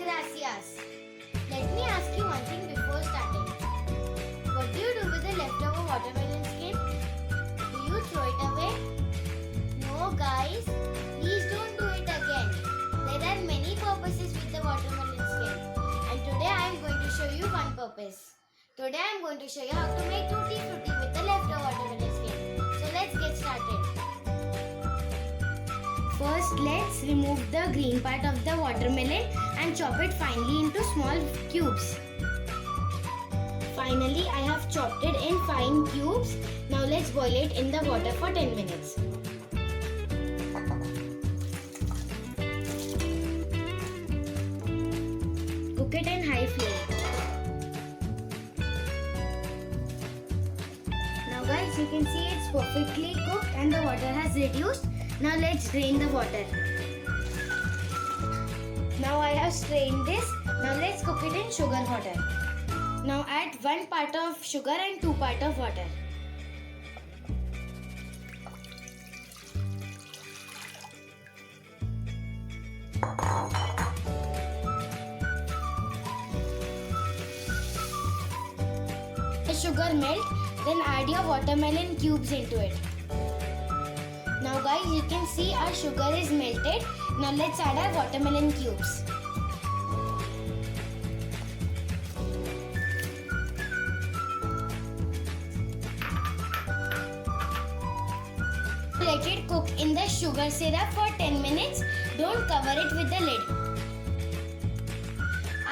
gracias. Let me ask you one thing before starting. What do you do with the leftover watermelon skin? Do you throw it away? No guys, please don't do it again. There are many purposes with the watermelon skin. And today I am going to show you one purpose. Today I am going to show you how to make Tutti Frutti with the leftover watermelon skin. So let's get started. First, let's remove the green part of the watermelon and chop it finely into small cubes. Finally, I have chopped it in fine cubes. Now let's boil it in the water for 10 minutes. Cook it in high flame. Now guys, you can see it's perfectly cooked and the water has reduced. Now let's drain the water. Now I have strained this. Now let's cook it in sugar water. Now add 1 part of sugar and 2 part of water. The sugar melt, then add your watermelon cubes into it. Now guys, you can see our sugar is melted. Now let's add our watermelon cubes. Let it cook in the sugar syrup for 10 minutes. Don't cover it with the lid.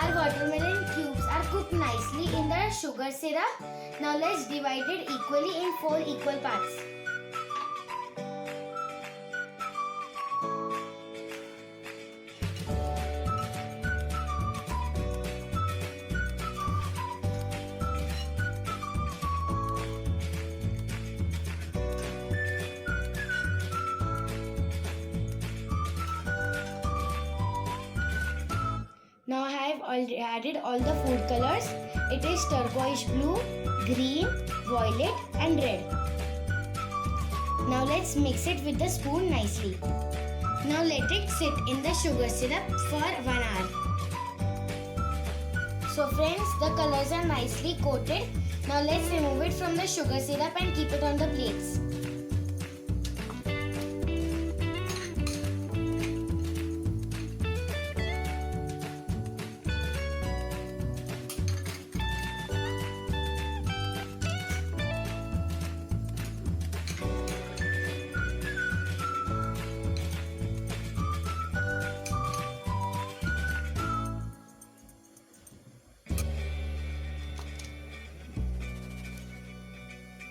Our watermelon cubes are cooked nicely in the sugar syrup. Now let's divide it equally in 4 equal parts. Now I have already added all the food colors. It is turquoise blue, green, violet and red. Now let's mix it with the spoon nicely. Now let it sit in the sugar syrup for 1 hour. So friends, the colors are nicely coated. Now let's remove it from the sugar syrup and keep it on the plates.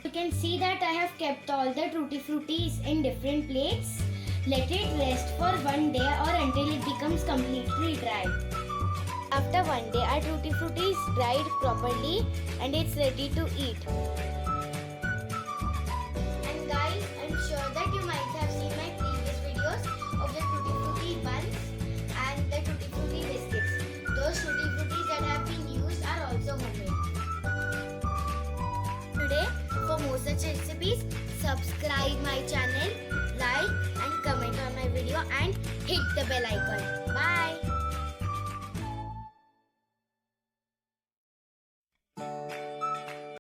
You can see that I have kept all the Tutti Fruttis in different plates. Let it rest for 1 day or until it becomes completely dry. After 1 day, our Tutti Frutti is dried properly and it's ready to eat. And guys, I'm sure that you might have seen my previous videos of the Tutti Frutti buns and the Tutti Frutti biscuits. Those Tutti Fruttis that have been used are also homemade. Today, for more such recipes, subscribe my channel, like and comment on my video and hit the bell icon. Bye.